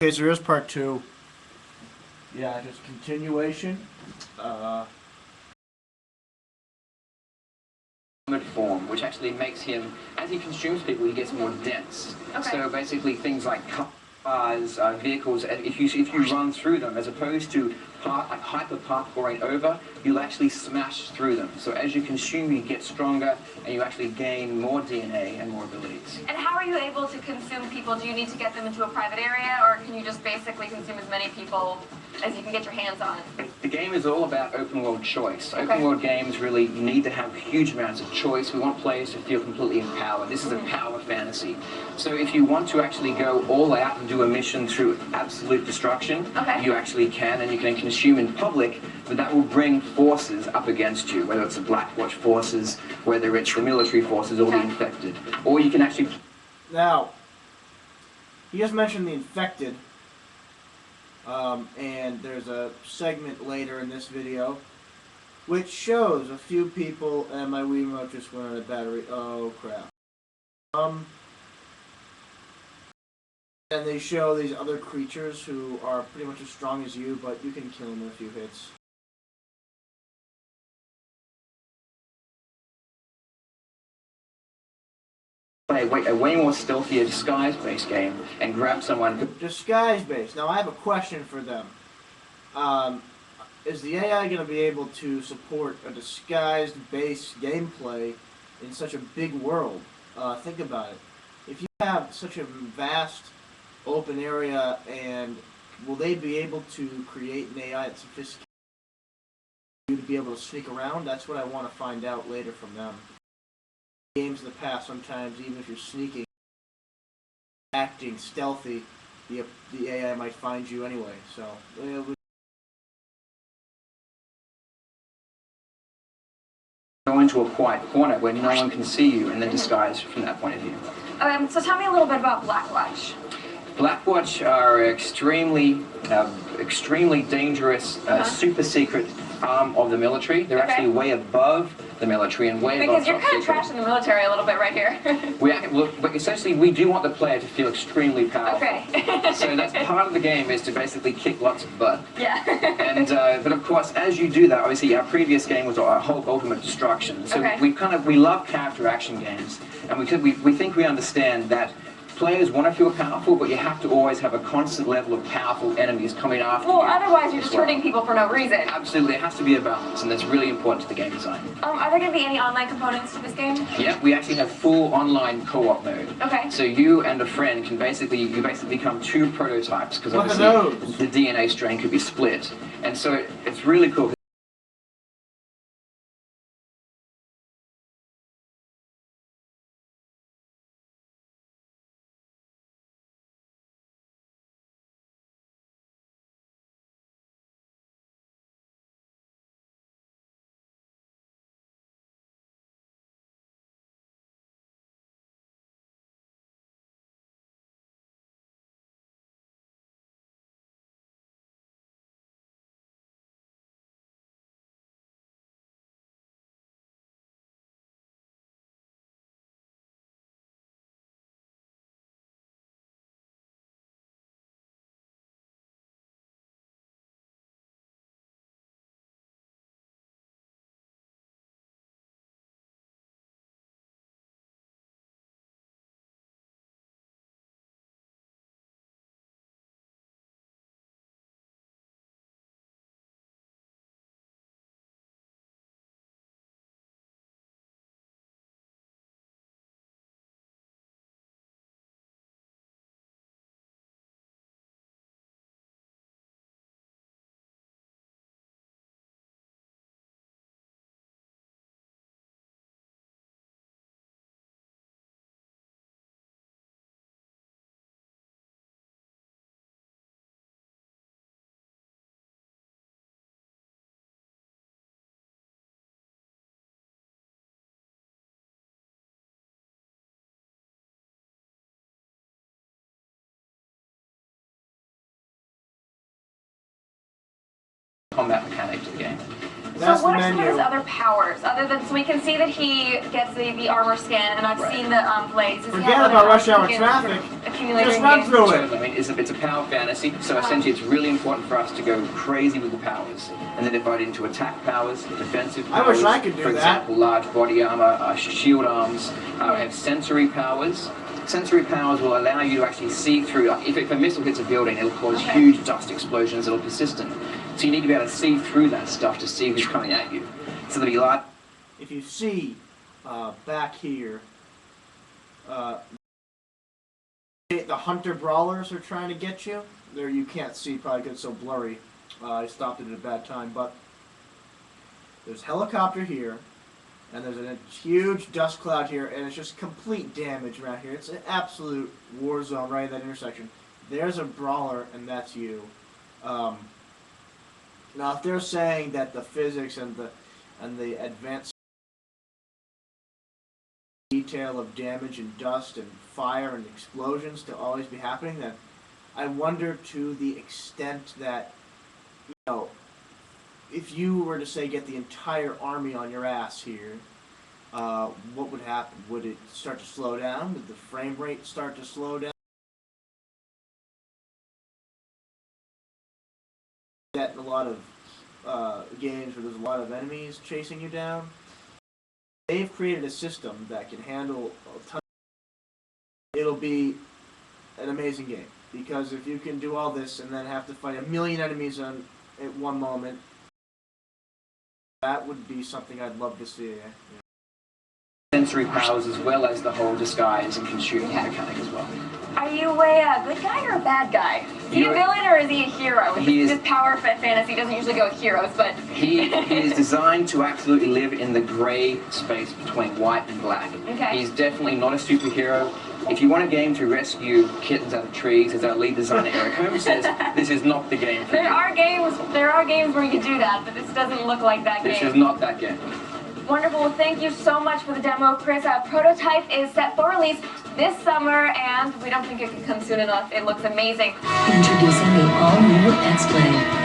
Okay, so here's part 2. Yeah, just continuation. Form, which actually makes him, as he consumes people, he gets more dense. Okay. So basically things like cars, vehicles, if you run through them, as opposed to hyper parkouring over, you'll actually smash through them. So as you consume, you get stronger, and you actually gain more DNA and more abilities. And how are you able to consume people? Do you need to get them into a private area, or can you just basically consume as many people as you can get your hands on? The game is all about open world choice. Okay. Open world games really, you need to have huge amounts of choice. We want players to feel completely empowered. This is a power fantasy. So if you want to actually go all out and do a mission through absolute destruction, okay, you actually can, and you can consume in public, but that will bring forces up against you, whether it's the Black Watch forces, whether it's the military forces, or the infected. Or you can actually... Now, you just mentioned the infected. And there's a segment later in this video which shows a few people, and my Wii remote just went out of battery. Oh crap. And they show these other creatures who are pretty much as strong as you, but you can kill them in a few hits. Play a way more stealthier disguise-based game and grab someone. Disguise-based. Now I have a question for them. Is the AI going to be able to support a disguised-based gameplay in such a big world? Think about it. If you have such a vast open area, and will they be able to create an AI that's sophisticated to be able to sneak around? That's what I want to find out later from them. Games in the past, sometimes even if you're sneaking, acting stealthy, the AI might find you anyway. So go into a quiet corner where no one can see you and then disguise from that point of view. So tell me a little bit about Black Watch. Black Watch are extremely dangerous, super secret arm of the military. They're actually way above the military and way above. Because you're kind of trashing the military a little bit right here. But essentially, we do want the player to feel extremely powerful. Okay. So that's part of the game, is to basically kick lots of butt. Yeah. And but of course, as you do that, obviously our previous game was our Hulk Ultimate Destruction. So we love character action games, and we think we understand that. Players want to feel powerful, but you have to always have a constant level of powerful enemies coming after you. Well, otherwise you're just hurting people for no reason. Absolutely, there has to be a balance, and that's really important to the game design. Are there going to be any online components to this game? Yeah, we actually have full online co-op mode. Okay. So you and a friend can basically become 2 prototypes, because obviously the DNA strain could be split, and so it's really cool. Combat mechanic to the game. So what are some of his other powers, other than, so we can see that he gets the armor scan, and I've seen the blades. Forget about rush hour traffic. Just run through it. I mean, it's a power fantasy, so essentially it's really important for us to go crazy with the powers, and then divide into attack powers, defensive powers. I wish I could do for that. example, large body armor, shield arms. We have sensory powers. Sensory powers will allow you to actually see through. If a missile hits a building, it'll cause huge dust explosions that are persistent. So you need to be able to see through that stuff to see who's coming at you. So there'll be large. If you see back here, the hunter brawlers are trying to get you. There you can't see probably because it's so blurry. I stopped it at a bad time, but there's helicopter here, and there's a huge dust cloud here, and it's just complete damage around here. It's an absolute war zone right at that intersection. There's a brawler, and that's you. Now, if they're saying that the physics and the advanced detail of damage and dust and fire and explosions to always be happening, then I wonder to the extent that, you know, if you were to say get the entire army on your ass here, what would happen? Would it start to slow down? Would the frame rate start to slow down? That in a lot of games where there's a lot of enemies chasing you down, they've created a system that can handle a ton. It'll be an amazing game, because if you can do all this and then have to fight 1 million enemies at one moment, that would be something I'd love to see. Sensory powers as well as the whole disguise and shooting mechanic as well. Are you a good guy or a bad guy? Is he a villain or is he a hero? This power fantasy doesn't usually go with heroes, but... he is designed to absolutely live in the gray space between white and black. Okay. He's definitely not a superhero. If you want a game to rescue kittens out of trees, as our lead designer Eric Holmes says, this is not the game for you. There are games where you do that, but this doesn't look like that game. This is not that game. Wonderful. Well, thank you so much for the demo, Chris. Our prototype is set for release this summer, and we don't think it can come soon enough. It looks amazing. Introducing the all-new Xplay.